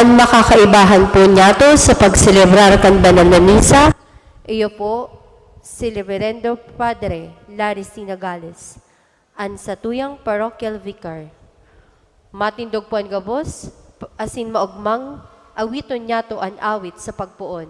An makakaibahan po niya to sa pagselebrar kan banal na misa. Iyo po, si Reverendo Padre Larry Sinagales, an satuyang parochial vicar. Matindog po ang gabos, asin maugmang, awiton niya to an awit sa pagpuon.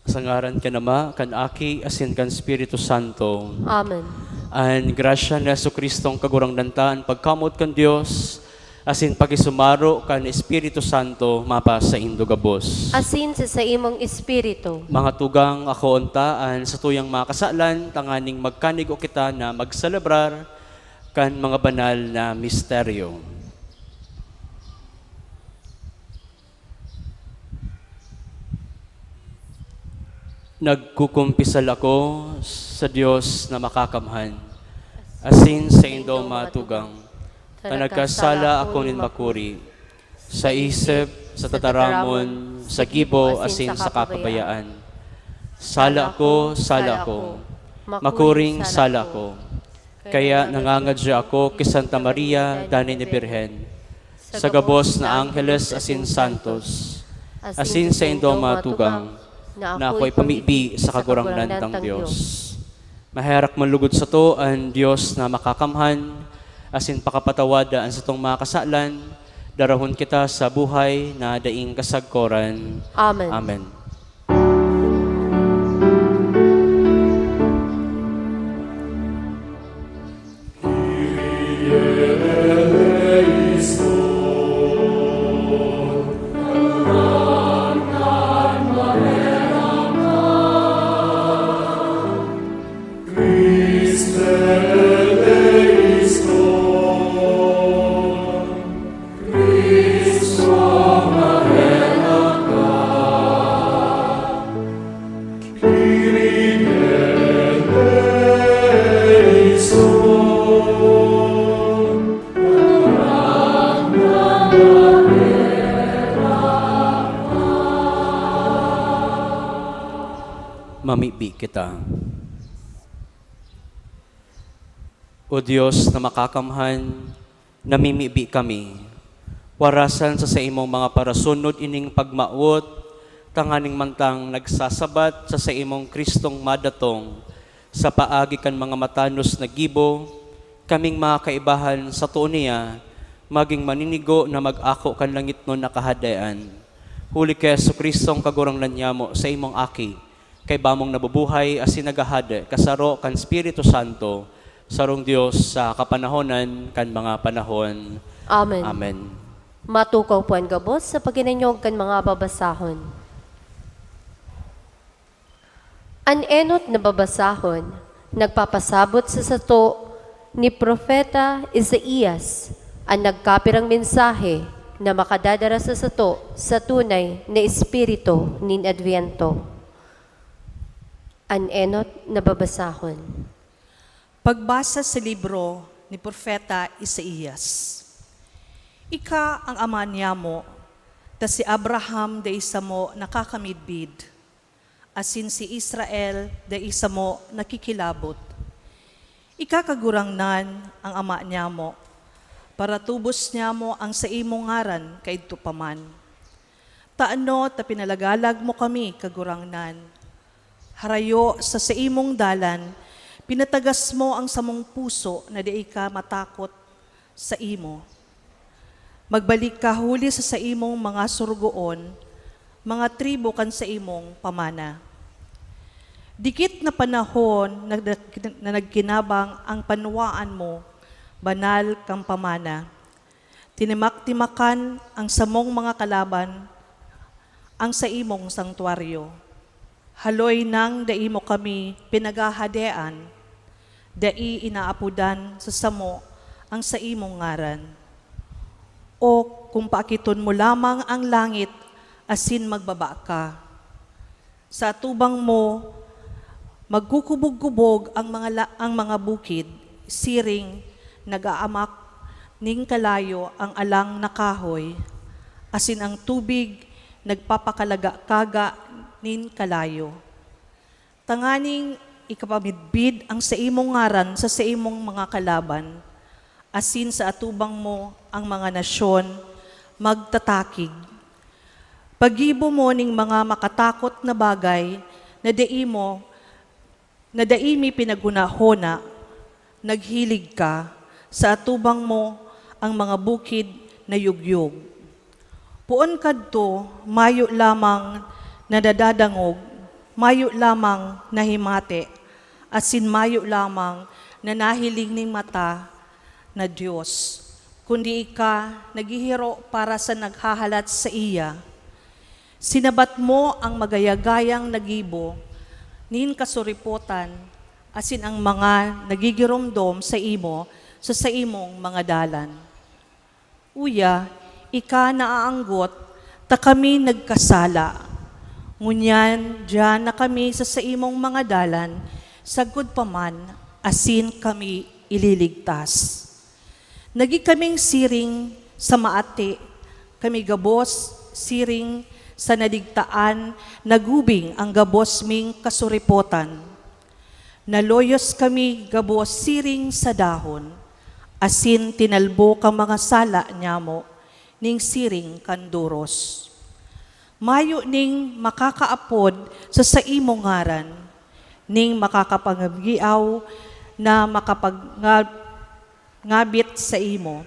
Sangaran ka nama, kan aki, asin kan Espiritu Santo. Amen. An grasya ni Jesucristong kagurang dantaan, pagkamot kan Dios, asin pagisumaro kan Espiritu Santo, mapa sa indugabos. Asin sa imong espiritu. Mga tugang ako untaan sa tuyang mga kasalan, tanganing magkanig o kita na magselebrar kan mga banal na misteryo. Nagkukumpisal ako sa Diyos na makakamhan, asin sa indo matugang, na nagkasala ako nin makuri, sa isip, sa tataramon, sa gibo, asin sa kakabayaan. Sala ko, makuring sala ko. Kaya nangangadya ako kay Santa Maria, Dani ni Birhen, sa gabos na Angeles asin Santos, asin sa indo matugang, na ako'y pamibi sa kagurangnan ng Diyos. Maharak manlugod sa to ang Diyos na makakamhan, asin pakapatawada ang sa tong mga kasalan, darahon kita sa buhay na daing kasagkoran. Amen. Amen. Christ mamibi kita. O Diyos na makakamhan, namimibi kami. Warasan sa imong mga parasunod ining pagmaot, tanganing mantang nagsasabat sa imong Kristong madatong, sa paagi kan mga matanos na gibo, kaming mga kaibahan sa tuon niya, maging maninigo na mag-ako kan langit nun nakahadayan. Huli kay Kristong kagurangnan niya mo sa imong aki, kay bamong nabubuhay as sinagahada, kasaro kan Espiritu Santo, sarong Diyos sa kapanahonan kan mga panahon. Amen. Amen. Matukaw po ang gabos sa pagkinanyog kan mga babasahon. An enot na babasahon, nagpapasabot sa sato ni Propeta Isaías, ang nagkapirang mensahe na makadadara sa sato sa tunay na espiritu nin Adviento. An enot na babasahon. Pagbasa sa libro ni Propeta Isaías. Ika ang ama niya mo, ta si Abraham da isa mo nakakamidbid, asin si Israel da isa mo nakikilabot. Ika kagurangnan ang ama niya mo, para tubos niya mo ang sa imong ngaran kaidto paman. Taano ta pinalagalag mo kami kagurangnan, harayo sa imong dalan, pinatagas mo ang samong puso na di ka matakot sa imo. Magbalik ka huli sa imong mga surgoon, mga tribo kan sa imong pamana. Dikit na panahon na nagkinabang ang panwaan mo, banal kang pamana. Tinimak-timakan ang samong mga kalaban, ang sa imong sangtuaryo. Haloy nang dai mo kami pinagahadean, dai inaapudan sa samo ang sa imong ngaran. O kung paakiton mo lamang ang langit, asin magbaba ka. Sa tubang mo, magkukubog-kubog ang mga bukid, siring nag-aamak ning kalayo ang alang na kahoy, asin ang tubig nagpapakalaga-kaga nin kalayo. Tanganing ikapamidbid ang sa imong ngaran sa imong mga kalaban, asin sa atubang mo ang mga nasyon magtatakig. Pagibo mo ning mga makatakot na bagay na daimi pinagunahona, naghilig ka, sa atubang mo ang mga bukid na yugyog. Puon kadto, mayo lamang nadadadangog, mayo lamang nahimate, asin mayo lamang na nahiling ning mata na Diyos, kundi ika naghihiro para sa naghahalat sa iya. Sinabat mo ang magayagayang nagibo, nin kasuripotan, asin ang mga nagigiromdom sa imo, sa imong mga dalan. Uya, ika naaanggot, ta kami nagkasala. Ngunyan, diyan na kami sa imong mga dalan, sagod paman, asin kami ililigtas. Nagi kaming siring sa maati, kami gabos, siring sa nadigtaan, nagubing ang gabos ming kasuripotan. Naloyos kami gabos siring sa dahon, asin tinalbo kang mga sala niya mo, ning siring kanduros. Mayo ning makakaapod sa imong ngaran, ning makakapangagiaw na makapagngabit sa imo.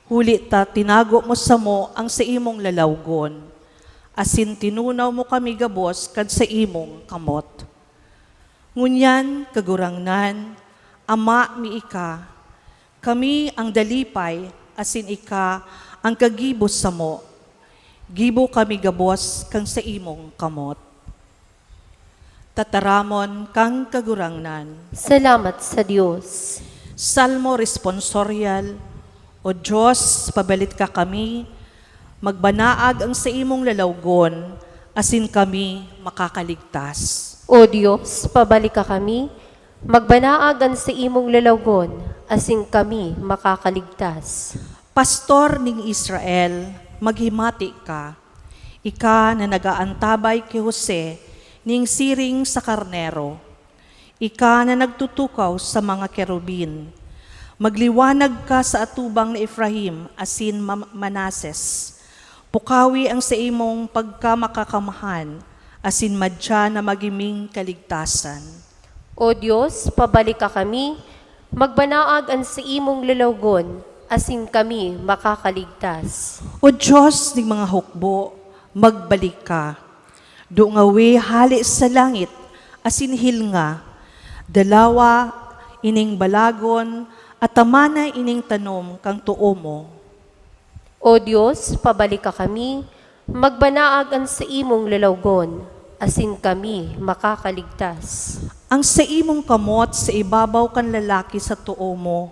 Huli ta tinago mo sa mo ang sa imong lalawgon, asin tinunaw mo kami gabos kad sa imong kamot. Ngunyan kagurangnan, ama mi ika, kami ang dalipay, asin ika ang kagibos sa mo. Gibo kami gabos kang sa imong kamot. Tataramon kang kagurangnan. Salamat sa Diyos. Salmo responsorial. O Diyos, pabalit ka kami, magbanaag ang sa imong lalawgon, asin kami makakaligtas. O Diyos, pabalik ka kami, magbanaagan sa imong lalawgon, asin kami makakaligtas. Pastor ning Israel, maghimati ka. Ika na nagaantabay kay Jose, ning siring sa karnero. Ika na nagtutukaw sa mga kerubin. Magliwanag ka sa atubang ni Efraim, asin Manases. Pukawi ang sa imong pagkamakakamahan, asin madya na magiming kaligtasan. O Diyos, pabalik ka kami, magbanaag ang sa imong lulawgon, asin kami makakaligtas. O Diyos ng mga hukbo, magbalik ka. Dungawi hali sa langit, asin hilnga. Dalawa ining balagon, at tamana ining tanom kang tuo mo. O Diyos, pabalik ka kami, magbanaag ang sa imong lulawgon, asin kami makakaligtas. Ang sa imong kamot sa ibabaw kan lalaki sa tuo mo,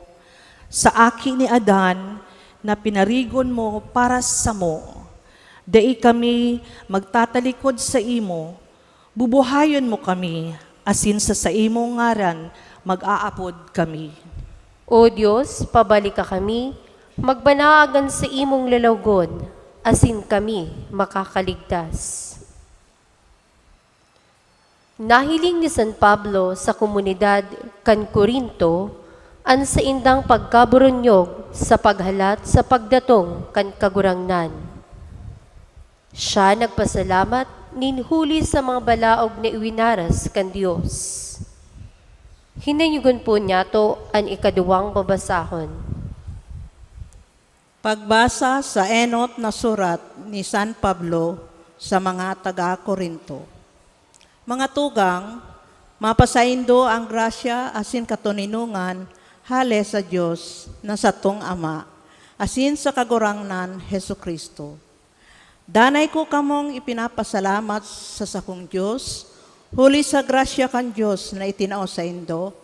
sa aki ni Adan na pinarigon mo para sa mo. Dai kami magtatalikod sa imo, bubuhayon mo kami, asin sa imong ngaran mag-aapod kami. O Diyos, pabalik ka kami, magbanaagan sa imong lalawgon, asin kami makakaligtas. Nahiling ni San Pablo sa komunidad kan Corinto, an sa indang pagkaburunyog sa paghalat sa pagdatong kan kagurangnan. Siya nagpasalamat ninhuli sa mga balaog na iwinaras kan Diyos. Hinayugon po niya to ang ikaduwang babasahon. Pagbasa sa enot na surat ni San Pablo sa mga taga-Korinto. Mga tugang, mapasaindo ang grasya asin katuninungan hale sa Diyos na satong Ama, asin sa kagurangnan Hesu Kristo. Danay ko kamong ipinapasalamat sa sakong Diyos, huli sa grasya kan Diyos na itinao sa indo,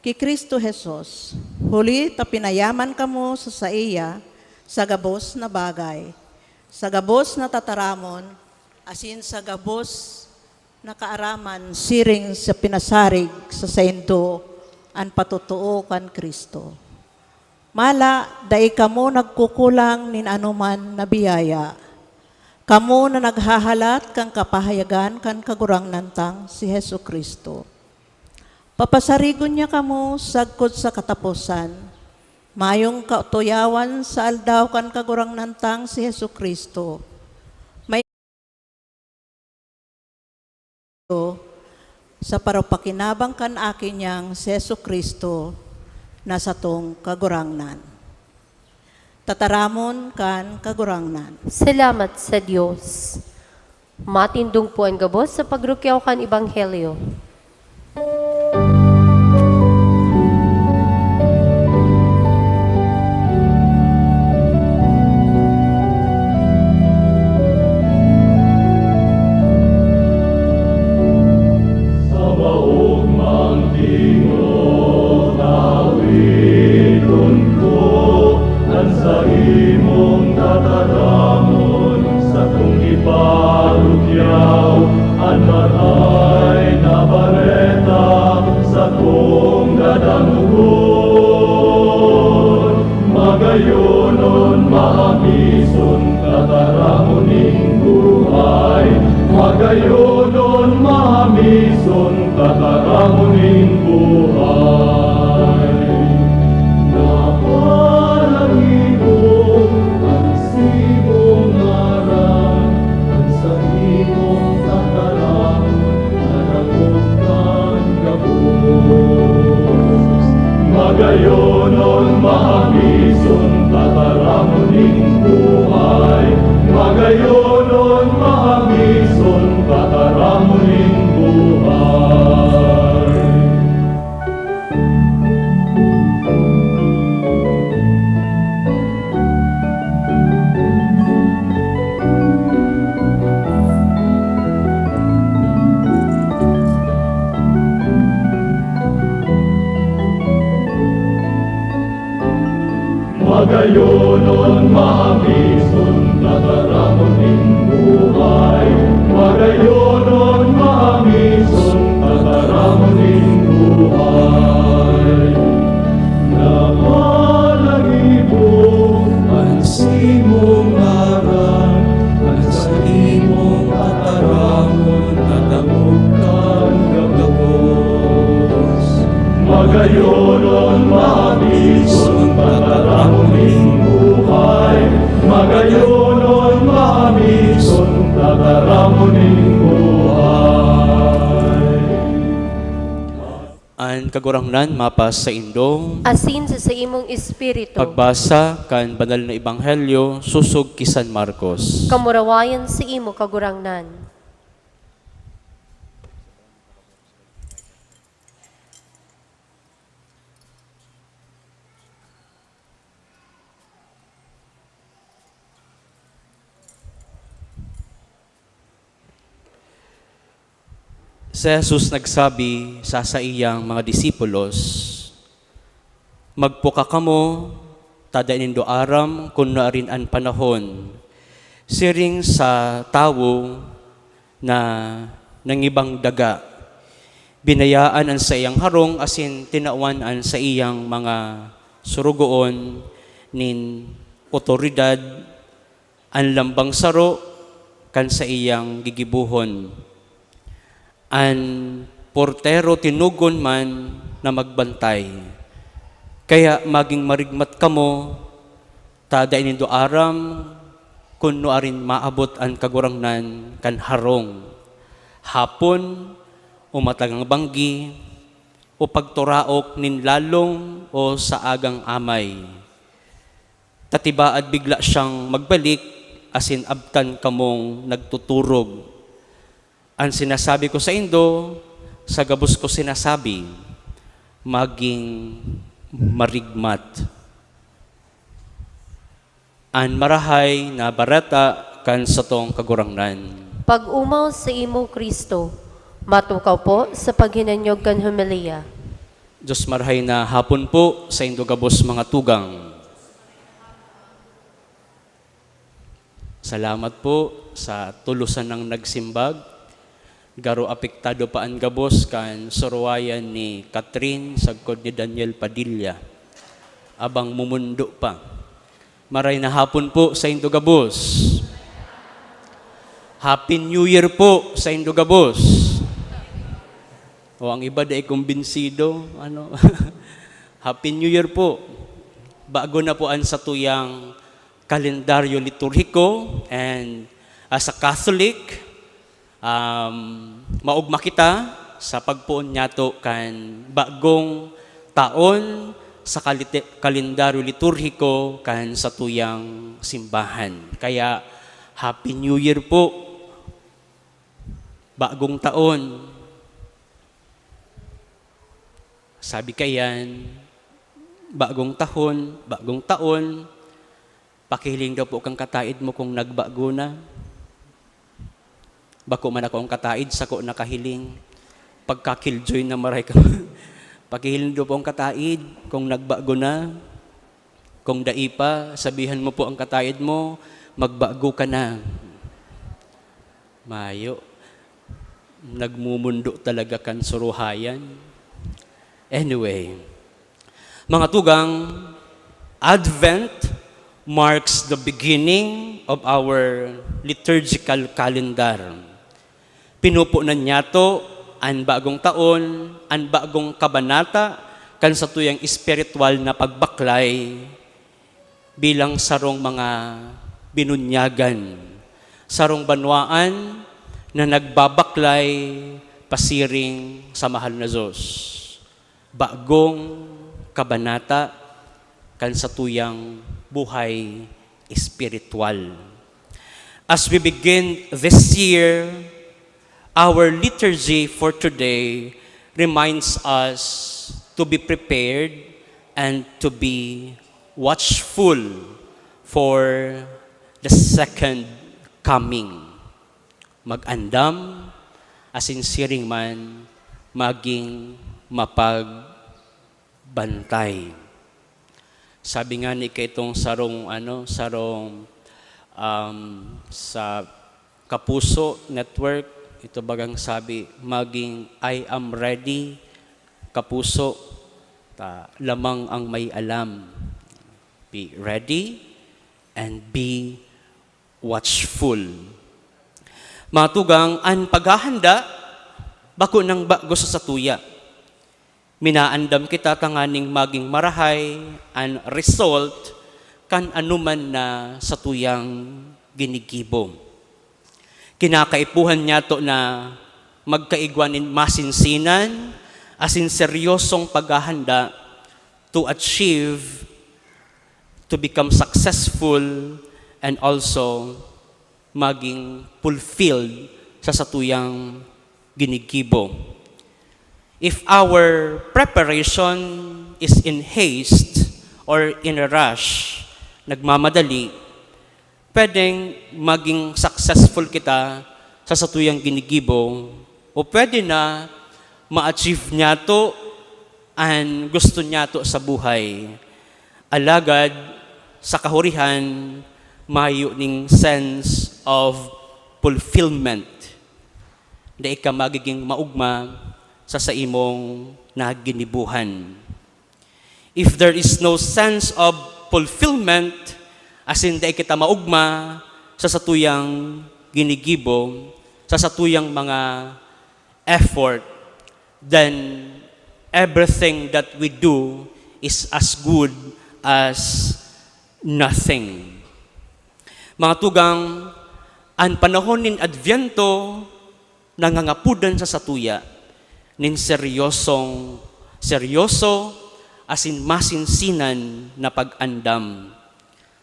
ki Kristo Jesus, huli ta pinayaman kamo sa iya, sa gabos na bagay, sa gabos na tataramon, asin sa gabos na kaaraman siring sa pinasarig sa saindo an patutuo kan Kristo. Mala, dai kamo nagkukulang nin anuman na biyaya. Kamo na naghahalat kang kapahayagan kan kagurangnan si Hesu Kristo. Papasarigon niya kamo sagkod sa katapusan, mayong kautuyawan sa aldaw kan kagurangnan si Hesu Kristo. May sa parapakinabang kan akin niyang si Hesu Kristo na sa tong kagurangnan. Tataramon kan kagurangnan. Salamat sa Diyos. Matindong po ang gabos sa pagrukyaw kan Ebanghelyo. Magayonon mahamisun tataramuning buhay. Magayonon mahamisun tataramuning buhay. Napalagibo ang simong ngaran, ang sa imong tataramon at among Magayonon mabison tataramuning buhay. Magayonon mabison tataramuning buhay. An kagurangnan mapas sa Indo, Asin sa imong espiritu. pagbasa kan banal na ebanghelyo susog ki San Marcos. Kamurawayan sa imo kagurangnan. Si Jesus nagsabi sa iyang mga disipulos, magpuka kamo, tada nindo aram kung naarin an panahon. Siring sa tawo na nangibang daga. Binayaan an sa iyang harong asin tinawan an sa iyang mga surugoon nin otoridad an lambang saro kan sa iyang gigibuhon. An portero tinugon man na magbantay. Kaya maging marigmat kamo, tada inindo aram, kung no arin maabot ang kagurangnan kan harong. Hapon, o matagang banggi, o pagturaok nin lalong o sa agang amay. Tatibaad bigla siyang magbalik, asin abtan kamong nagtuturog. Ang sinasabi ko sa Indo, sa gabos ko sinasabi, maging marigmat. An marahay na barata kan sa tong kagurangnan. Pag umaw sa imo Kristo, matukaw po sa paghinanyog kan homilia. Diyos marahay na hapon po sa Indo gabos mga tugang. Salamat po sa tulusan ng nagsimbag. Garo apektado pa ang gabos kan sorwayan ni Catherine sagkod ni Daniel Padilla. Abang mumundo pa. Maray na hapon po sa Indo gabos. Happy New Year po sa Indo gabos. O ang iba dai kumbinsido, ano? Happy New Year po. Bago na po ang satuyang kalendaryo liturhiko, and as a Catholic, maugma kita sa pagpuon nyato kan bagong taon sa kalendaryo liturhiko kan sa tuyang simbahan. Kaya Happy New Year po, bagong taon. Sabi kayan, bagong taon, pakihiling daw po kang kataid mo kung nagbago na. Bako man ako ang kataid, sako nakahiling. Pagka-killjoy na maray ka. Pakihiling daw po ang kataid, kung nagbago na. Kung daipa, sabihan mo po ang kataid mo, magbago ka na. Mayo. Nagmumundo talaga kan suruhayan. Anyway, mga tugang, Advent marks the beginning of our liturgical calendar. Pinupunan niya to ang bagong taon, ang bagong kabanata, kan sa tuyang espiritual na pagbaklay bilang sarong mga binunyagan, sarong banwaan na nagbabaklay pasiring sa mahal na Diyos. Bagong kabanata kan sa tuyang buhay espiritual. As we begin this year, our liturgy for today reminds us to be prepared and to be watchful for the second coming. Mag-andam, asin siring man, maging mapagbantay. Sabi nga ni itong sarong sa Kapuso Network, ito bagang sabi, maging I am ready, kapuso, lamang ang may alam. Be ready and be watchful. Matugang, ang paghahanda, bako ng bago sa satuya. Minaandam kita tanganing maging marahay and result kan anuman na sa tuyang ginigibo. Kinakaipuhan niya to na magkaigwanin masinsinan asin seryosong paghahanda to achieve, to become successful, and also maging fulfilled sa satuyang ginigibo. If our preparation is in haste or in a rush, nagmamadali, pwedeng maging successful kita sa satuyang ginigibo o pwede na ma-achieve niya to and gusto niya to sa buhay. Alagad, sa kahurihan, mayo ning sense of fulfillment na ika magiging maugma sa imong naginibuhan. If there is no sense of fulfillment, as in da kita maugma sa satuyang ginigibo, sa satuyang mga effort, then everything that we do is as good as nothing. Mga tugang, ang panahon nin Adviento, nangangapudan sa satuya, nin seryoso, asin masinsinan na pag-andam.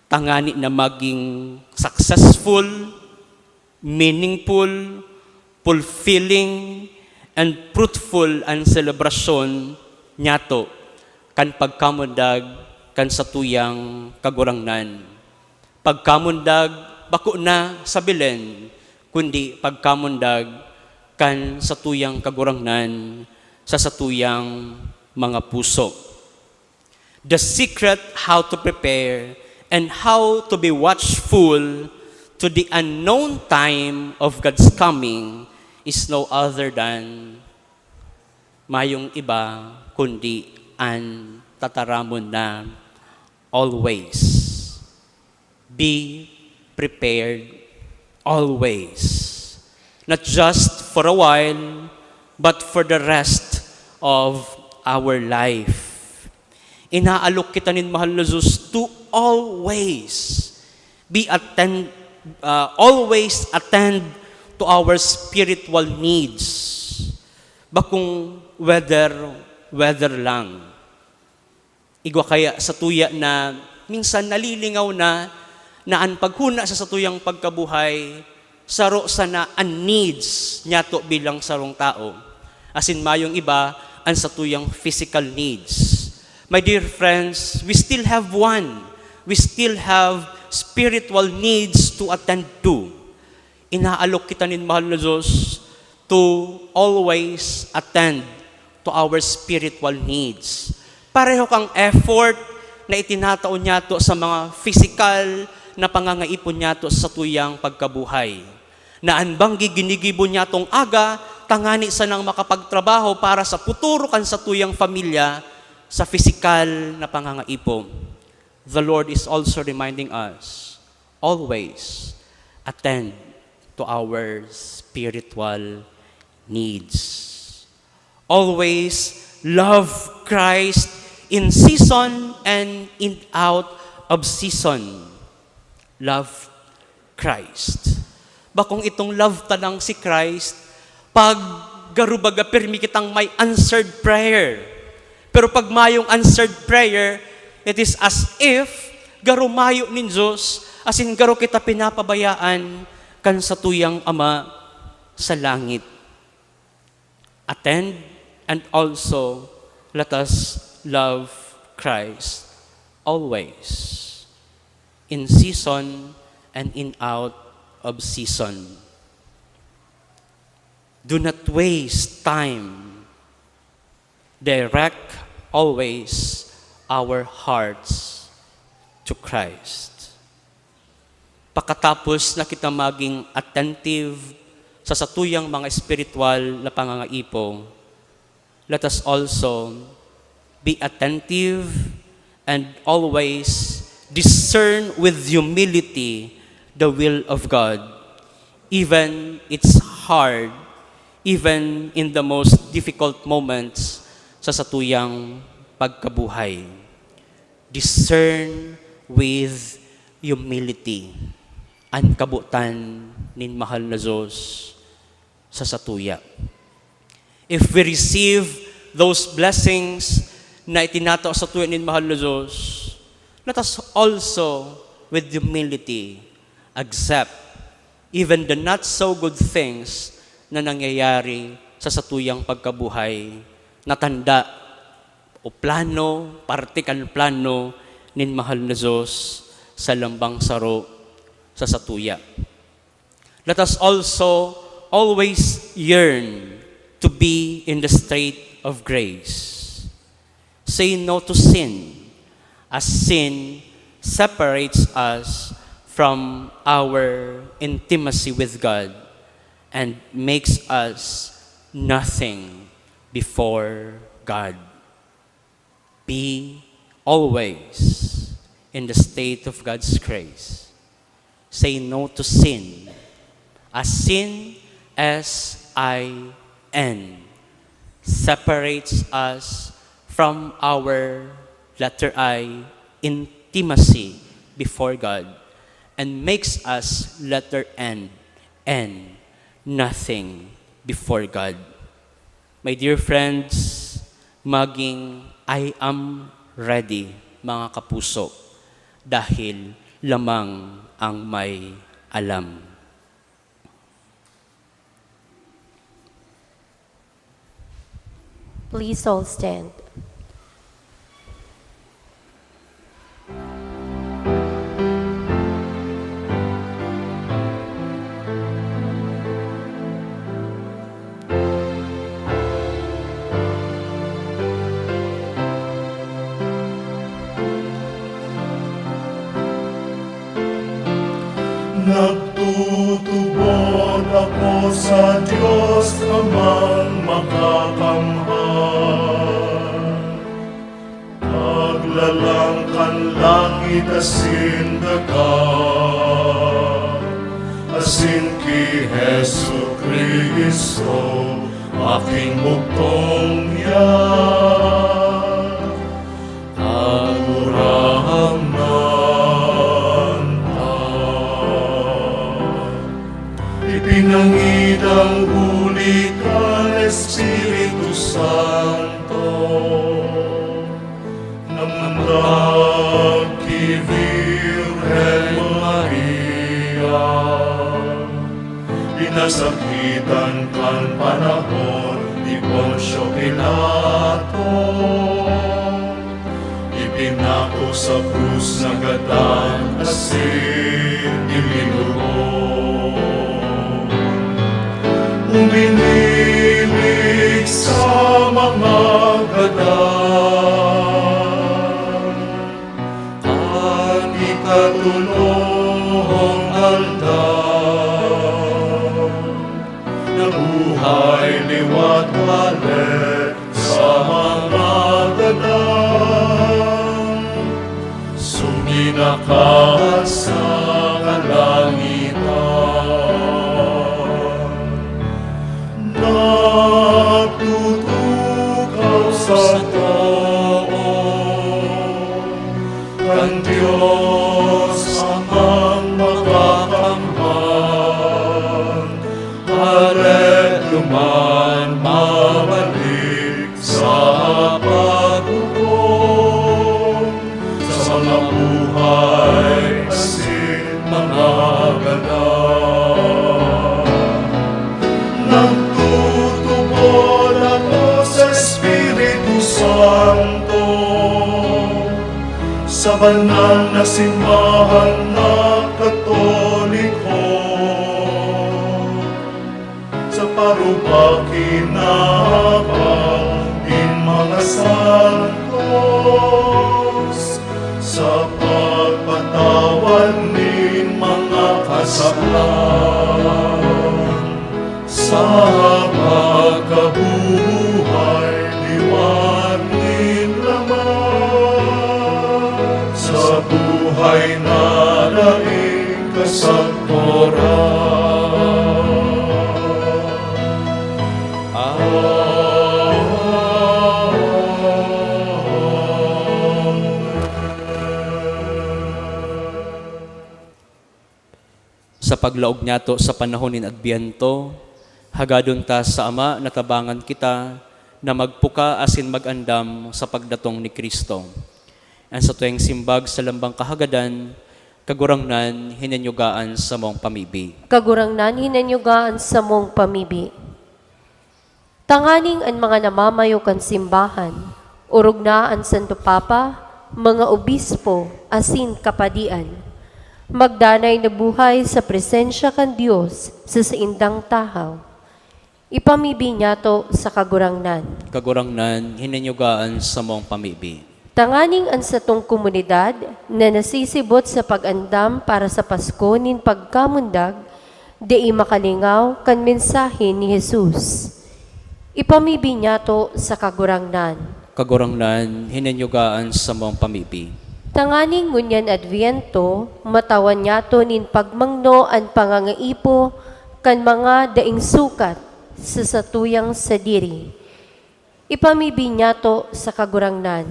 Tangani na maging successful, meaningful, fulfilling, and fruitful ang selebrasyon nyato kan pagkamundag kan satuyang kagurangnan. Pagkamundag, bako na sa bilen, kundi pagkamundag kan satuyang kagurangnan sa satuyang mga puso. The secret how to prepare and how to be watchful to the unknown time of God's coming is no other than mayong iba kundi ang tataramon na always. Be prepared always. Not just for a while, but for the rest of our life. Inaalok kita nin mahal na Diyos to always always attend to our spiritual needs. Bakung weather lang. Igwa kaya sa tuya na minsan nalilingaw na ang paghuna sa satuyang pagkabuhay, saro sana ang needs niya to bilang sarong tao. Asin mayong iba, ang satuyang physical needs. My dear friends, we still have one. We still have spiritual needs to attend to. Inaalok kita nin mahal na Diyos to always attend to our spiritual needs. Pareho kang effort na itinataon niya to sa mga physical na pangangaipon niya to sa tuyang pagkabuhay. Na anbang ginigibo niya tong aga, tangani sa nang makapagtrabaho para sa puturo kan sa tuyang pamilya sa physical na pangangaipon. The Lord is also reminding us, always attend to our spiritual needs. Always love Christ in season and in out of season. Love Christ. Bakong itong love tanang si Christ, pag garubaga permi kitang may answered prayer. Pero pag mayong answered prayer, it is as if garumayo nin Diyos, as in garo kita pinapabayaan kan sa tuyang Ama sa langit. Attend and also let us love Christ always, in season and in out of season. Do not waste time. Direct always our hearts to Christ. Pagkatapos na kita maging attentive sa satuyang mga spiritual na pangangaipo, let us also be attentive and always discern with humility the will of God. Even it's hard, even in the most difficult moments, sa satuyang pagkabuhay. Discern with humility ang kabutan nin mahal na Diyos sa satuya. If we receive those blessings na itinato sa tuya nin mahal na Diyos, let us also with humility accept even the not so good things na nangyayari sa satuyang pagkabuhay na tanda o plano, partikan plano nin mahal na Diyos sa lambang saro sa satuya. Let us also always yearn to be in the state of grace. Say no to sin, as sin separates us from our intimacy with God and makes us nothing before God. Be always in the state of God's grace. Say no to sin, as sin, S-I-N, separates us from our, letter I, intimacy before God and makes us, letter N, nothing before God. My dear friends, maging I am ready, mga kapuso, dahil lamang ang may alam. Please all stand. Nagtutubod ako sa Diyos amang makakamhan. Paglalangkan langit asin dagat, asin ki Hesu Kristo, aking bugtong yan. Ipinangidang huli ka, Espiritu Santo, namandag ki Virgen Maria, pinasakitan kan panahon ni Poncio Pilato, ipinako sa krus na gatan asin inilubo. Uminilig sa mga gadan at ikatulong aldan na buhay liwat walet sa mga gadan suminakat sa kalangitan. Natutukaw sa tao, kan Diyos amang makakamhan, haret luman mabalik sa paghukom, sa mga buhay asin mga ganan. Nagtutubod ako sa Espiritu Santo, sa banal na simbahan na Katoliko, sa parubakin na din mga santos, sa pagpatawad nin mga kasalanan, sa pagkabuhay liwan nin laman, sa buhay na daing kasagporan. paglaog niyato sa panahon nin Adbiento, hagadon ta sa Ama natabangan kita na magpuka asin magandam sa pagdatong ni Kristo. Ang sa tuwing simbag sa lambang kahagadan, kagurangnan hinanyugaan sa mong pamibi. Kagurangnan hinanyugaan sa mong pamibi. Tanganing ang mga namamayo kan simbahan, urog na ang Santo Papa, mga obispo, asin kapadian. Magdanay na buhay sa presensya kan Dios sa saindang tahaw. Ipamibi niya to sa kagurangnan. Kagurangnan hinanyugaan sa mong pamibi. Tanganing ang satong komunidad na nasisibot sa pag-andam para sa Pasko nin pagkamundag, di makalingaw kan mensahe ni Jesus. Ipamibi niya to sa kagurangnan. Kagurangnan hinanyugaan sa mong pamibi. Tanganing ngunyan Adviento, matawan niya to nin pagmangno ang pangangaipo kan mga daing sukat sa satuyang sadiri. Ipamibi niya to sa kagurangnan.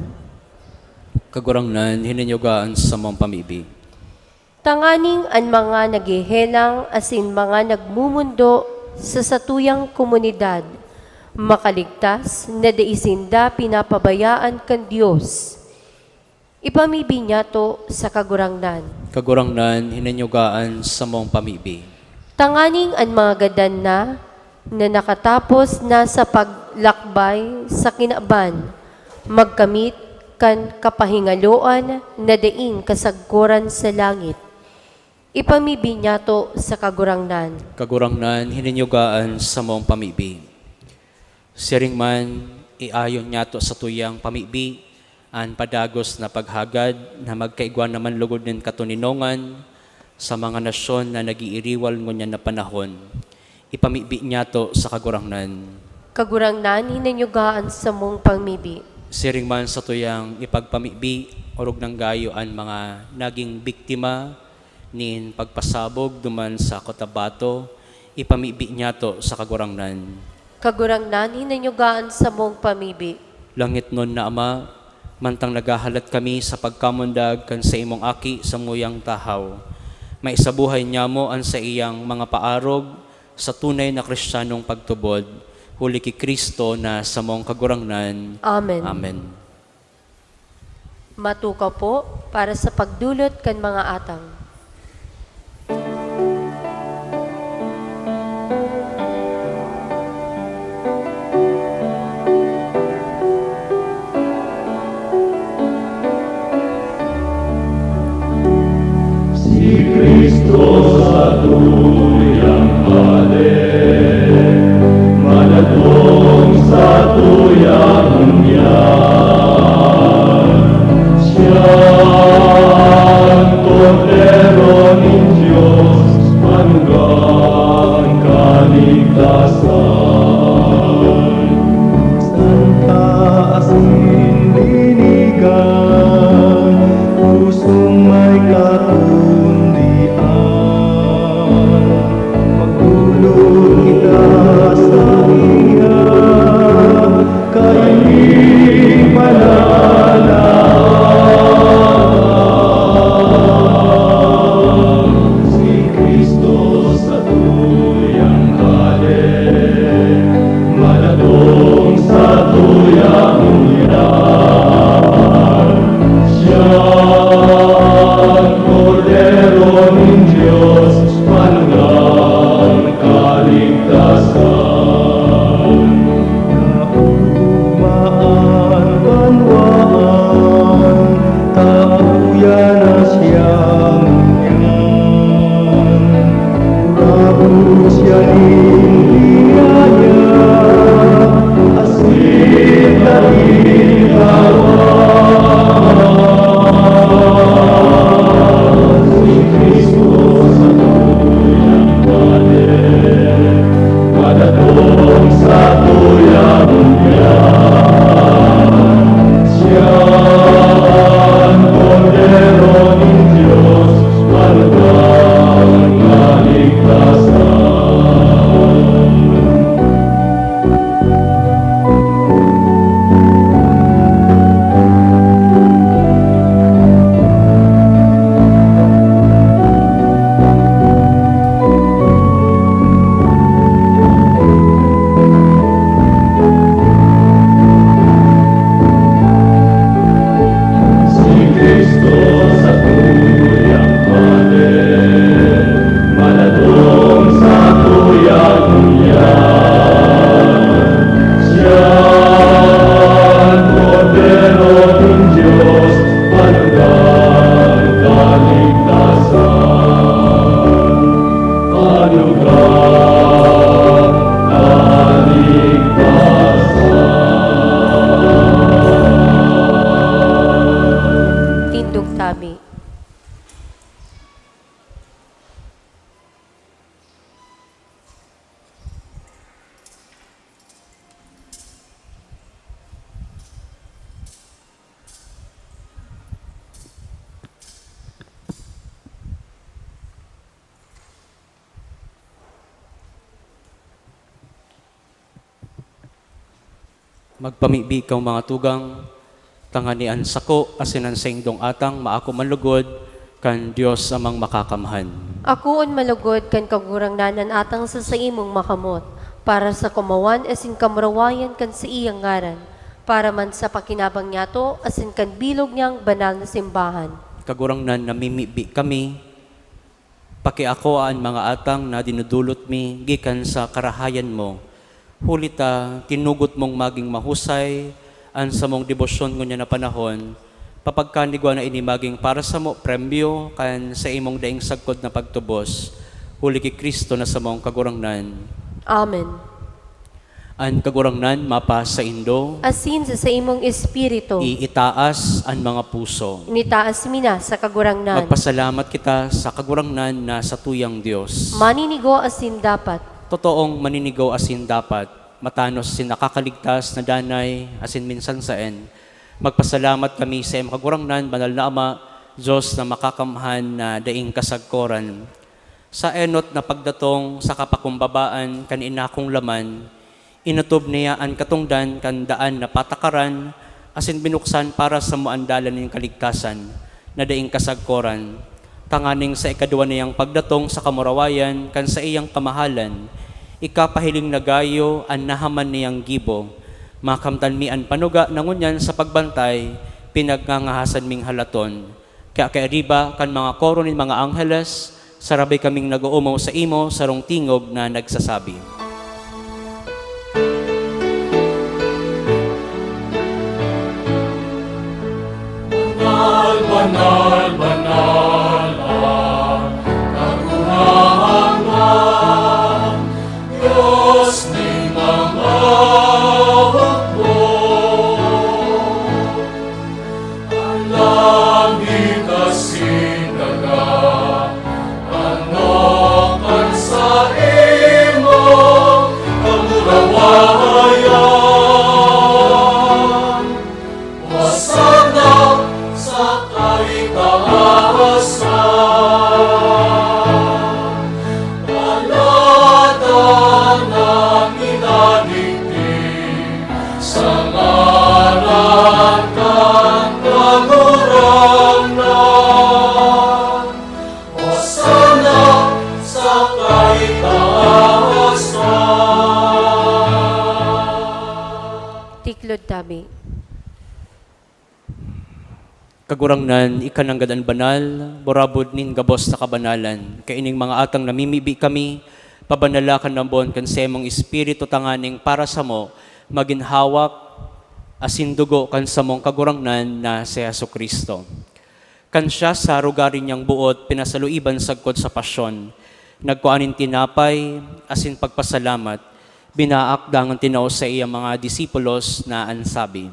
Kagurangnan hinanyugaan sa mong pamibi. Tanganing ang mga naghihelang asin mga nagmumundo sa satuyang komunidad, makaligtas na daisinda pinapabayaan kan Diyos. Ipamibi niya to sa kagurangnan. Kagurangnan hinanyugaan sa mong pamibi. Tanganing ang mga gadan na nakatapos na sa paglakbay sa kinaban, magkamit kan kapahingaloan na daing kasagkuran sa langit. Ipamibi niya to sa kagurangnan. Kagurangnan hinanyugaan sa mong pamibi. Siring man, iayon niya to sa tuyang pamibi, ang padagos na paghagad na magkaigwan naman lugod ng katuninongan sa mga nasyon na nagiiriwal ngunyan na panahon. Ipamibi niya to sa kagurangnan. Kagurangnan hinanyugaan sa mong pamibi. Siring man sa tuyang ipagpamibi, orog ng gayo ang mga naging biktima nin pagpasabog duman sa Cotabato, ipamibi niya to sa kagurangnan. Kagurangnan hinanyugaan sa mong pamibi. Langit nun na Ama, mantang nagahalat kami sa pagkamundag kan sa imong aki sa nguyang tahaw. May isabuhay niya mo ang sa iyang mga paarog sa tunay na Kristiyanong pagtubod, huli ki Kristo na sa mong kagurangnan. Amen. Amen. Matukaw po para sa pagdulot kan mga atang. Kristo sa tuyang alin, manatong sa tuyang yan. Siyang kordero ng Diyos, hanggang kaligtasan. Santa asin dinigan, pusong may katundian. Magpamibi kang mga tugang, tanganian sako, asinan sa indong atang, maako manlugod, kan Diyos amang makakamhan. Ako on malugod kan kagurang nanan atang sa imong makamot, para sa kumawan asin kamurawayan kan sa iyang ngaran, para man sa pakinabang niyato asin kan bilog niyang banal na simbahan. Kagurang nan namimibi kami, pakiakoan mga atang na dinudulot mi, gikan sa karahayan mo. Hulita, tinugot mong maging mahusay, an sa mong debosyon ngunya na panahon, papagkanigwa na ini maging para sa mo premyo, kan sa imong daing sagkod na pagtubos, huli ki Kristo na sa mong kagurangnan. Amen. An kagurangnan mapa sa indo, Asin sa imong espiritu, iitaas an mga puso. initaas mina sa kagurangnan. Magpasalamat kita sa kagurangnan na sa tuyang Diyos. Maninigo asin dapat, Totoong maninigaw asin dapat, matanos sin nakakaligtas na danay, asin minsan saen. Magpasalamat kami sa iyong kagurangnan, banal na Ama, Diyos na makakamhan na daing kasagkoran. Sa enot na pagdatong sa kapakumbabaan kan inakong laman, inutob niya ang katungdan kan daan na patakaran, asin binuksan para sa muandalan ng kaligtasan na daing kasagkoran. Tanganing sa ikadwa niyang pagdatong sa kamurawayan kan sa iyang kamahalan, ikapahiling na gayo an nahaman niyang gibo, makamtan mi an panuga nangunyan sa pagbantay, pinagngangahasan ming halaton. Kaya kairiba kan mga koro ni mga angheles, sarabay kaming nag-uumaw sa imo, sarong tingog na nagsasabi. Banal, banal, banal, kagurangan, Diyos ni mga hukbo. Ang langit asin daga, ano kan sa imo, kamurawayan. Wasana sa kaitaasan, walatan ang inaligtig, sa ngalan kang kagurangnan. Wasana sa kaitaasan. tiklod tabi. Kagurangnan, ikananggadan banal, borabod nin gabos na kabanalan. Kaining mga atang namimibi kami, pabanalakan ng buwan kan sa imong espiritu tanganing para sa mo, maginhawak, asin dugo kan sa mong kagurangnan na si Jesucristo. Kan siya sa rugarin niyang buot, pinasaluiban sagkod sa pasyon, nagkuanin tinapay, asin pagpasalamat, binaak dangan tinaw sa iyang mga disipulos na ansabi.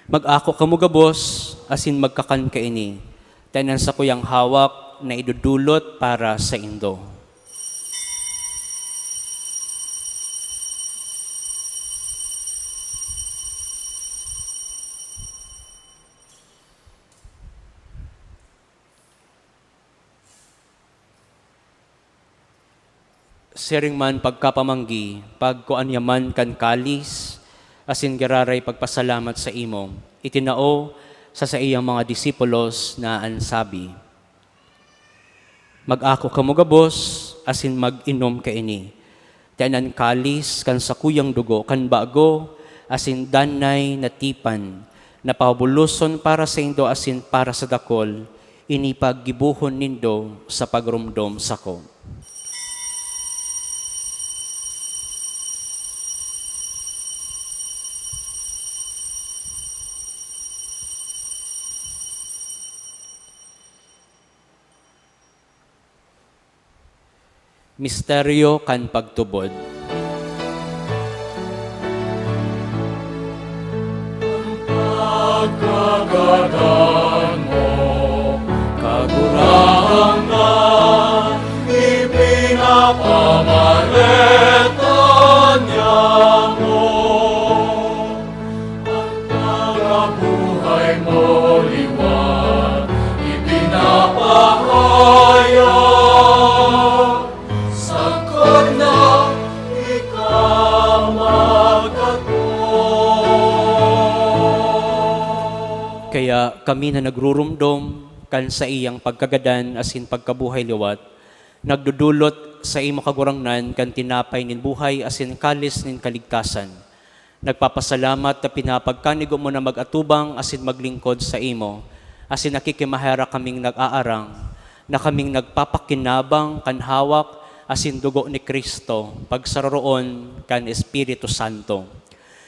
Mag-ako kamugabos, asin magkakan kaini, tanan sa kuyang hawak na idudulot para sa indo. Siring man pagkapamanggi, pagkuan yaman kan kalis, asin gararay pagpasalamat sa imo, itinao sa iyang mga disipulos na ansabi. Mag-ako kamugabos, asin mag-inom kaini. Tanan kalis kan sa kuyang dugo, kan bago, asin danay na tipan, na pabuluson para sa indo asin para sa dakol, inipaggibuhon nindo sa pagrumdom sako. Misteryo kan pagtubod. Pagkagadan mo, kagurangan, ipinapamaletan niya mo. Ang pagkabuhay mo liwan, ipinapahayag. Sagkod na ikaw magkatulad. Kaya kami na nagrurumdom kan sa iyang pagkagadan asin pagkabuhay liwat, nagdudulot sa imo kagurangnan kan tinapay nin buhay asin kalis nin kaligtasan. Nagpapasalamat na pinapagkanigo mo na mag-atubang asin maglingkod sa imo, asin nakikimahera kaming nag-aarang, na kaming nagpapakinabang kan hawak asin dugo ni Kristo, pagsararoon kan Espiritu Santo.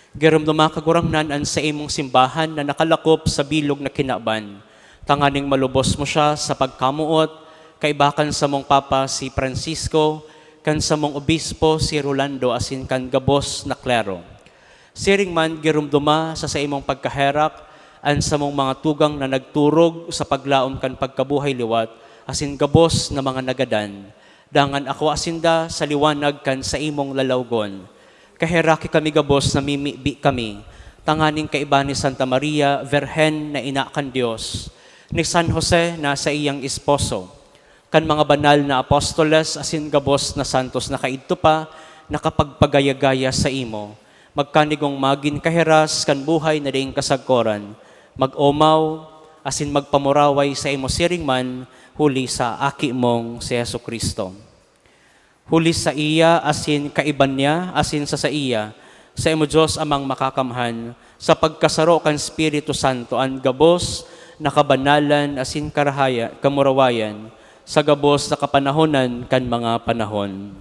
Gerom dumakagurangnan an sa imong simbahan na nakalakop sa bilog na kinaban. Tanganing malubos mo siya sa pagkamuot, kaibakan sa mong Papa si Francisco, kan sa mong Obispo si Rolando asin kan gabos na klero. Siring man gerom duma sa imong pagkaherak, an sa mong mga tugang na nagturog sa paglaom kan pagkabuhay liwat, asin gabos na mga nagadan. Dangan ako asinda sa liwanag kan sa imong lalawgon. Kaheraki kami gabos na mimibi kami, tanganing kaiba ni Santa Maria, Virhen na ina kan Diyos, ni San Jose na sa iyang esposo, kan mga banal na apostoles asin gabos na santos na kaidto pa, nakapagpagaya-gaya sa imo, magkanigong magin kaheras kan buhay na diing kasagkoran, mag-omaw, asin magpamuraway sa imo siring man, huli sa aki mong si Yesu Kristo. Huli sa iya, asin kaiban niya, asin sa iya, sa imo Diyos amang makakamhan, sa pagkasaro kan Espiritu Santo, ang gabos na kabanalan, asin karahaya, kamurawayan, sa gabos na kapanahonan kan mga panahon.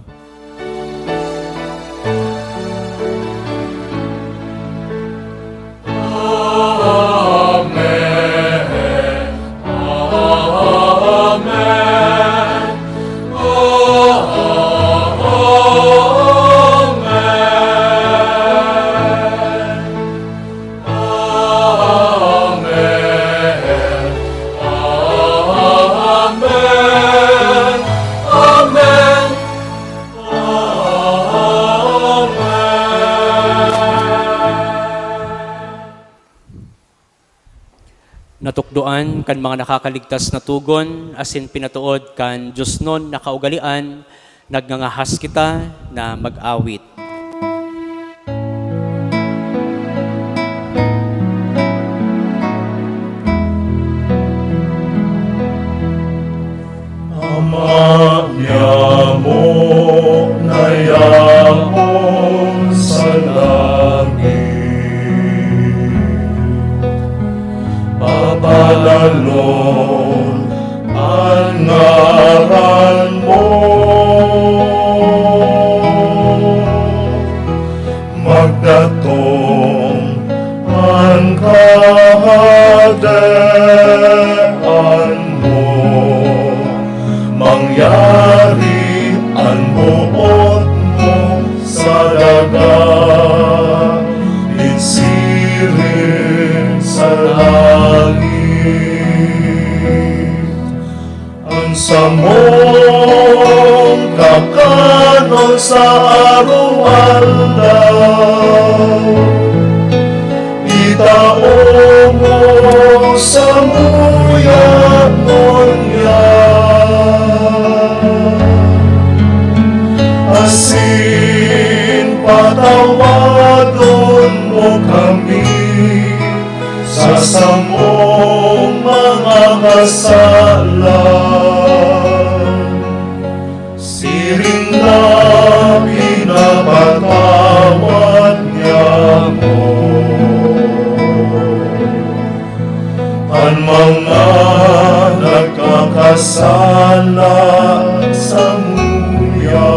Natukdoan kan mga nakakaligtas na tugon, asin pinatuod kan Diyos nun nakaugalian, nagnangahas kita na mag-awit. Ama niya mo na yaon sa langit, papalalon ang ngaran mo, magdatong ang kahagdan mo, mangyari ang buot mo sa dagat, insirin sa langit. Ang samong kakanon sa araw-aldaw, itao mo sa muya monya, asin patawadon mo kami sa samong mga kasalan, siring na pinapatawad niya mo ang mga nagkakasala sa muya,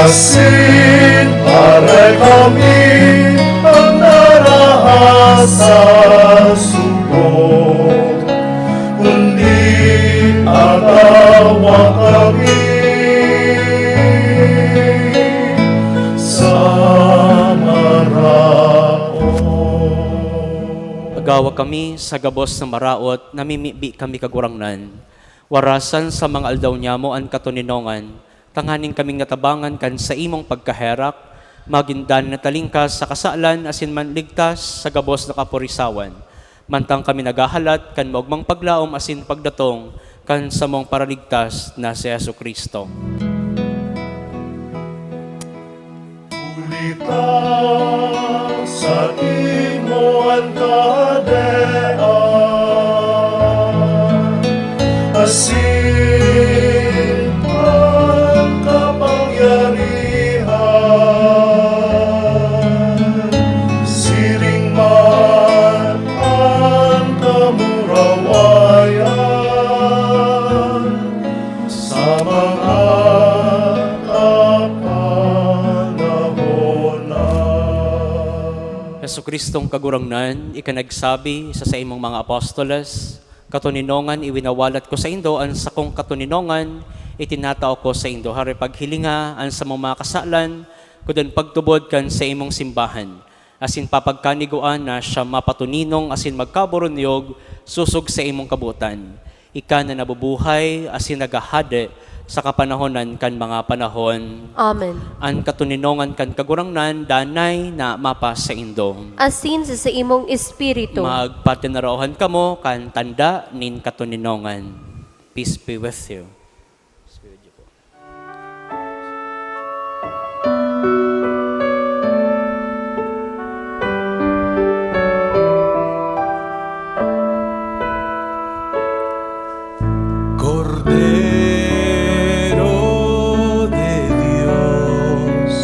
asin pare kami ang narahas sa sugod, kundi agawa kami sa maraon. Agawa kami sa gabos ng maraot, namimibi kami kagurangnan. Warasan sa mga aldaw niya mo ang katuninongan, tanganing kaming natabangan kan sa imong pagkaherak, magindan na talingkas sa kasalan asin manligtas sa gabos na kapurisawan. Mantang kami nagahalat kan maugmang paglaom asin pagdatong kan sa mong paraligtas na si Yesu Kristo. Ulita sa imo ang kadean, asin ang kapangyarihan, siring man ang kamurawayan, sa mga kapanahonan. Jesucristong kagurangnan, ikanagsabi sa imong mga apostoles, katuninongan iwinawalat ko sa indo, ang sakong katuninongan itinatao ko sa indo. Hari paghilinga, ang sa mga kasalan, kudan pagtubod kan sa imong simbahan. Asin papagkaniguan na siya mapatuninong, asin magkaburunyog, susog sa imong kabutan. Ika na nabubuhay, asin nagahade, sa kapanahonan kan mga panahon. Amen. Ang katuninongan kan kagurangnan, danay na mapa sa indo. Asin sa imong espiritu. Magpatinaraohan kamo kan tanda nin katuninongan. Peace be with you. Cordero de Dios,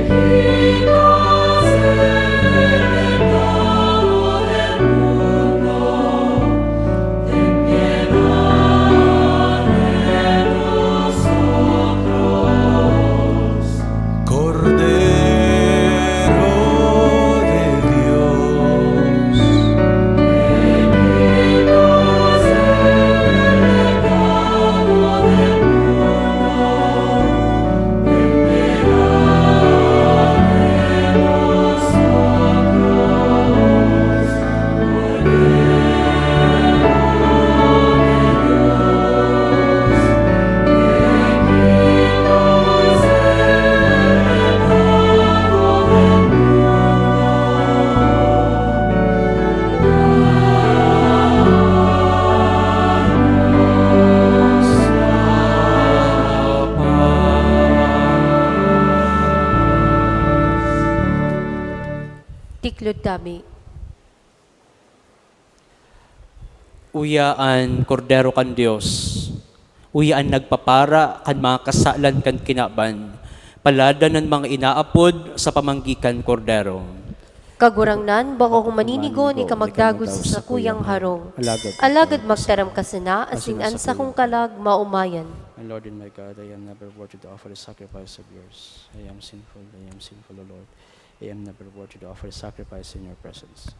Cordero de Dios, Tiklod dami. Uyaan kordero kan Dios. Uyaan nagpapara kan mga kasalan kan kinaban. Palada ng mga inaapod sa pamanggikan kordero. Kagurangnan, bako kung maninigo ni kamagdagos sa kuyang harong. Alagad magtaram ka sana, asin ansa kong kalag maumayan. My Lord and my God, I am never worthy to offer a sacrifice of yours. I am sinful, O Lord. I am never worthy to offer a sacrifice in your presence.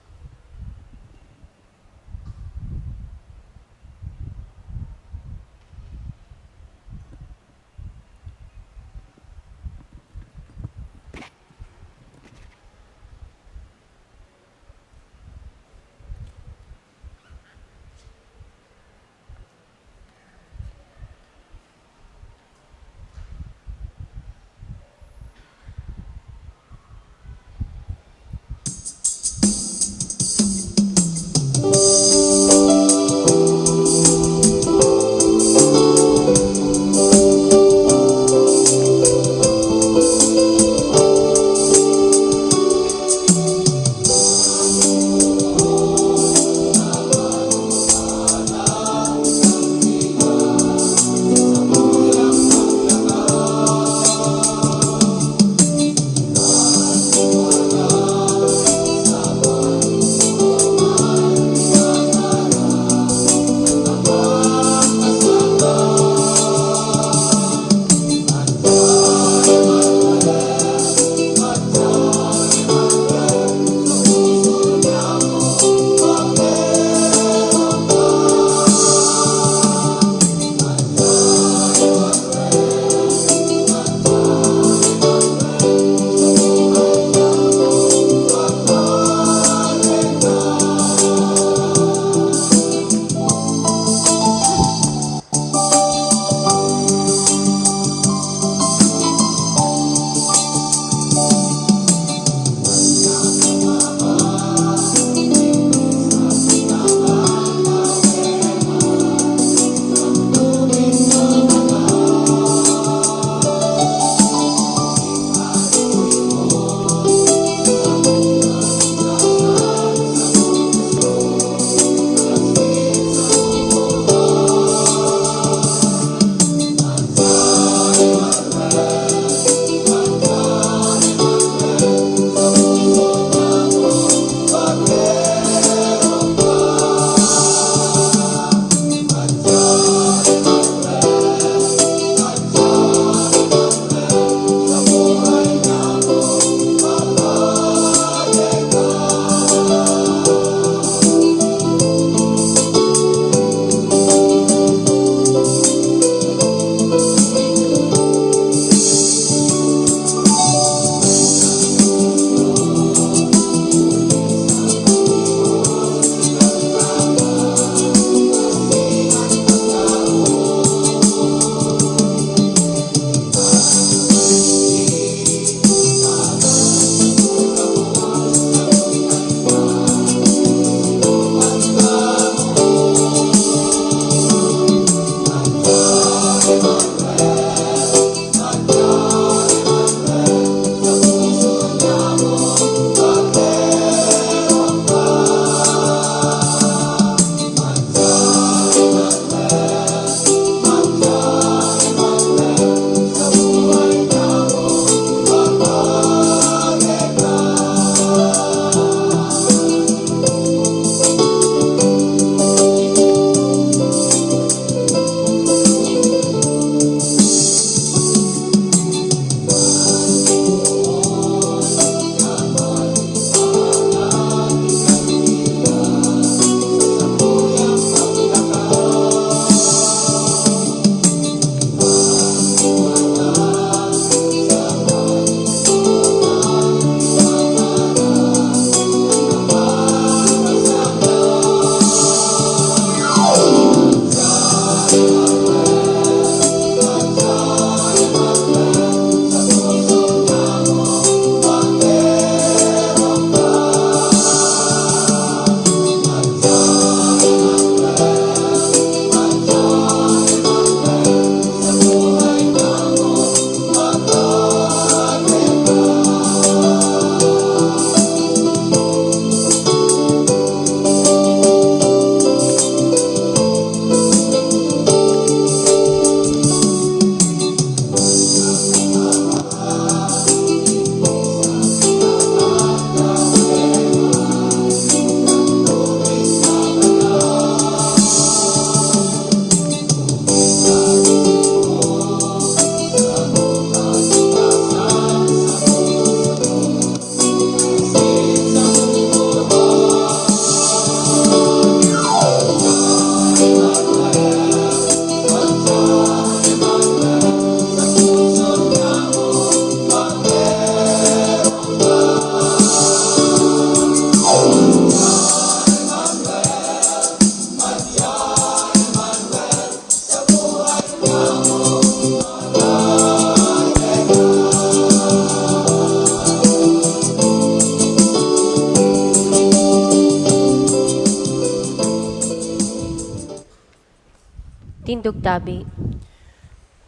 Tindog tabi.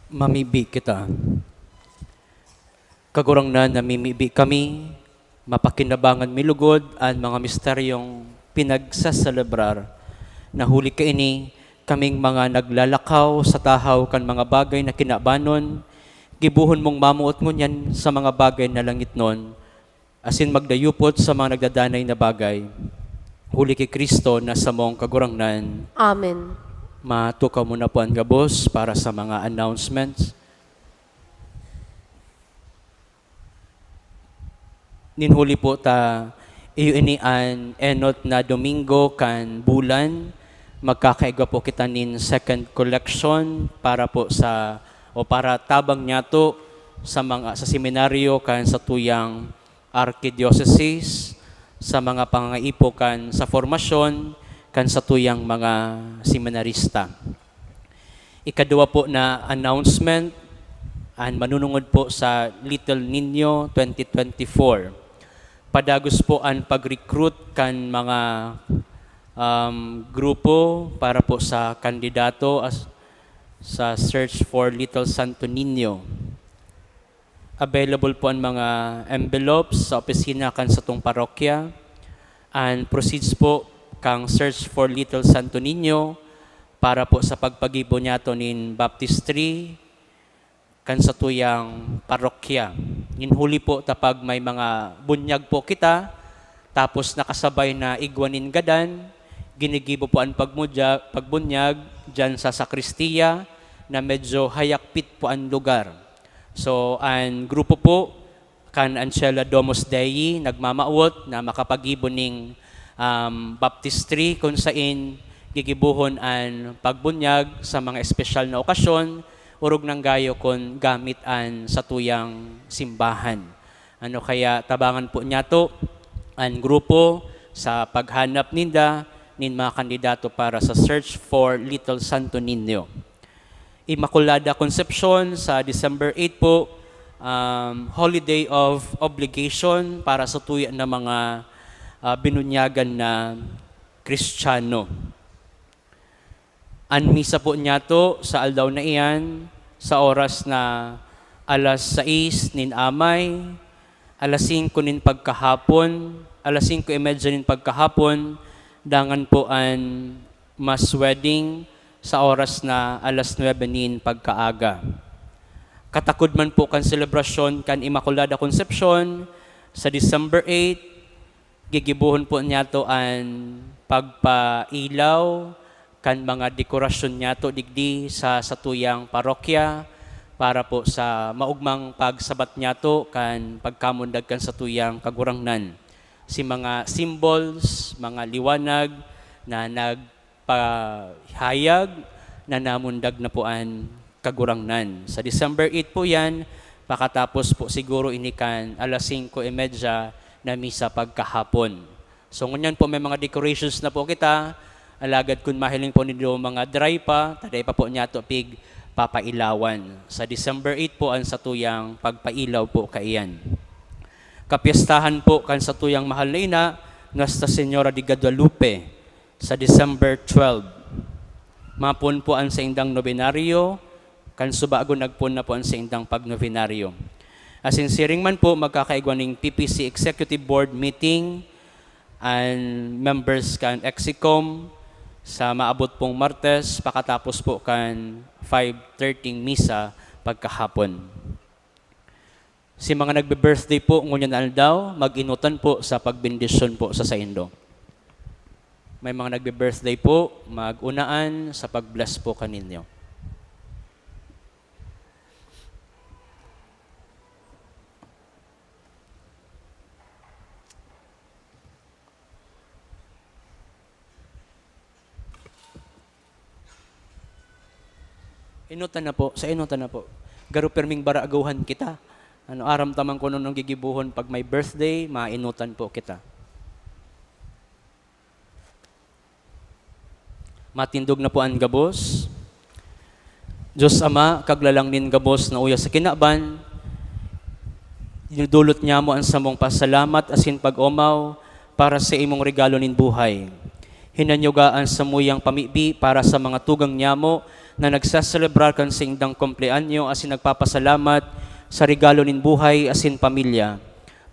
Mamibi kita. Kagurang na namimibi kami, mapakinabangan milugod ang mga misteryong pinagsasalebrar. Nahuli ka ini, kaming mga naglalakaw sa tahaw kan mga bagay na kinabanon, gibuhon mong mamuot ngunyan sa mga bagay na langit nun, asin magdayupot sa mga nagdadanay na bagay. Huli kay Kristo na sa mong kagurangnan. Amen. Matukaw mo na po ang gabos para sa mga announcements. Ninhuli po ta iunian enot na Domingo kan bulan. Magkakaigwa po kita nin second collection para po sa o para tabang nyato sa mga sa seminaryo kan sa tuyang archdiocese, sa mga pangaipo kan sa formasyon kan sa tuyang mga seminarista. Ikadua po na announcement ang manunungod po sa Little Niño 2024. Padagos po ang pag-recruit kan mga grupo para po sa kandidato sa Search for Little Santo Niño. Available po ang mga envelopes sa opisina kan sa tong parokya, and proceeds po kang Search for Little Santo Niño para po sa pagpagibo niyato nin baptistry kan sa tuyang parokya. Ninhuli po tapag may mga bunyag po kita, tapos nakasabay na igwanin gadan, ginigibo po ang pagbunyag dyan sa sakristiya na medyo hayakpit po ang lugar. So, ang grupo po, kan Ancela Domus Dei, nagmamaot na makapagibo ning baptistry kung saan gigibuhon ang pagbunyag sa mga espesyal na okasyon, urog ng gayo kon gamit an sa tuyang simbahan. Ano kaya tabangan po niya to ang grupo sa paghanap ninda nin mga kandidato para sa Search for Little Santo Niño. Immaculada Conception sa December 8 po, holiday of obligation para sa tuya na mga binunyagan na Kristiyano. Ang misa po niya to sa aldaw na iyan sa oras na alas 6 nin amay, alas 5 nin pagkahapon, alas 5:30 nin pagkahapon, dangan po ang mass wedding sa oras na alas 9 nin pagkaaga. Katakod man po kan selebrasyon kan Immaculada Conception sa December 8, gigibuhon po niya to ang pagpailaw kan mga dekorasyon niya to digdi sa satuyang parokya para po sa maugmang pagsabat niya to kan pagkamundag kan satuyang kagurangnan. Si mga symbols, mga liwanag na nagpahayag na namundag na po ang kagurangnan. Sa December 8 po yan, pakatapos po siguro inikan alas 5:30 na misa pagkahapon. So ngunyan po may mga decorations na po kita, alagad kung mahiling po ninyo mga dry pa, taday pa po niya to pig papailawan. Sa December 8 po ang satuyang pagpailaw po kaiyan. Kapiestahan po kan satuyang mahal na ina, Nuestra Señora de Guadalupe sa December 12. Mapun po ang sa indang nobenaryo, kan subago nagpun na po ang sa indang pagnovenaryo. Asin siring man po, magkakaigwaning PPC Executive Board meeting and members kan Exicom sa maabot pong Martes, pakatapos po kan 5:30 misa pagkahapon. Si mga nagbe-birthday po, ngunyan aldaw, mag-inutan po sa pagbindisyon po sa saindo. May mga nagbe-birthday po, mag-unaan sa pag-bless po kaninyo. Inutan na po, sa inutan na po. Garo perming baragawan kita. Aram tamang ko nung gigibuhon pag may birthday, mainutan po kita. Matindog na po ang gabos. Diyos Ama, kaglalang nin gabos na uya sa kinaban, dinudulot niya mo ang samong pasalamat asin pag-umaw para sa imong regalo nin buhay. hinanyugaan sa muyang pamibi para sa mga tugang niyamo na nagsaselebrar kan sa indang kumpleanyo asin nagpapasalamat sa regalo nin buhay asin pamilya.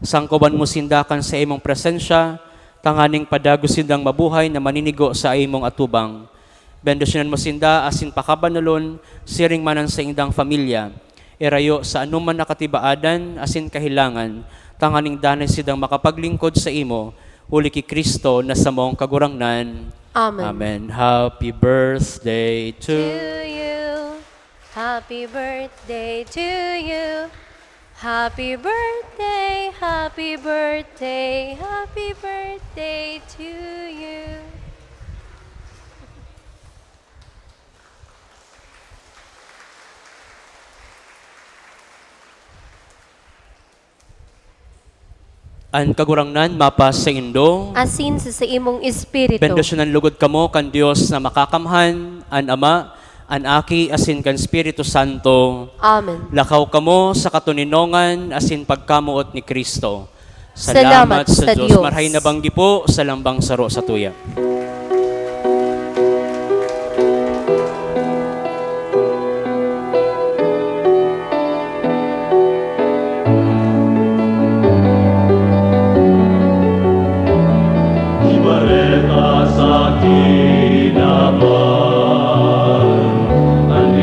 Sangkoban mo sindakan sa imong presensya, tanganing padago sindang mabuhay na maninigo sa imong atubang. Bendisyonan mo sinda asin pakabanalon, siring manan sa indang familia. Irayo sa anuman nakatibaadan asin kahilangan, tanganing danay sidang makapaglingkod sa imo, huli ki Kristo na sa mong kagurangnan. Amen. Amen. Happy birthday to To you, happy birthday to you. Happy birthday, happy birthday, happy birthday to you. an kagurangnan mapas sa indo. Asin sa imong espiritu. Bendisyonan lugod kamo kan Dios na makakamhan, an Ama, an Aki, asin kan Espiritu Santo. Amen. Lakaw kamo sa katuninongan asin pagkamuot ni Kristo. Salamat sa Diyos. Diyos. Marhay na banggi po sa lambang saro sa tuya.